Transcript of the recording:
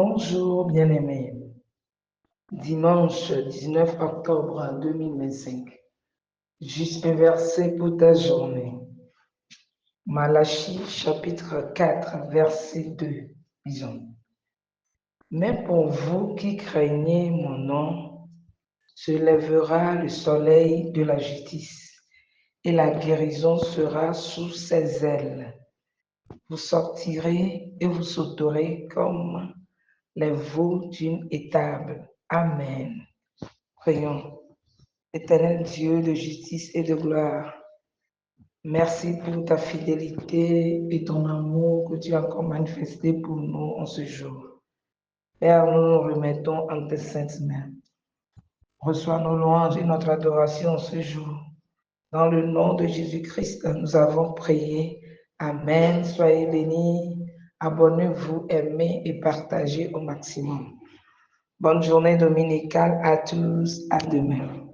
Bonjour bien-aimés. Dimanche 19 octobre 2025. Juste un verset pour ta journée. Malachie chapitre 4, verset 2. Disons. Mais pour vous qui craignez mon nom, se lèvera le soleil de la justice et la guérison sera sous ses ailes. Vous sortirez et vous sauterez comme les veaux d'une étable. Amen. Prions. Éternel Dieu de justice et de gloire, merci pour ta fidélité et ton amour que tu as encore manifesté pour nous en ce jour. Père, nous nous remettons en tes saintes mains. Reçois nos louanges et notre adoration en ce jour. Dans le nom de Jésus-Christ, nous avons prié. Amen. Soyez bénis. Abonnez-vous, aimez et partagez au maximum. Bonne journée dominicale à tous. À demain.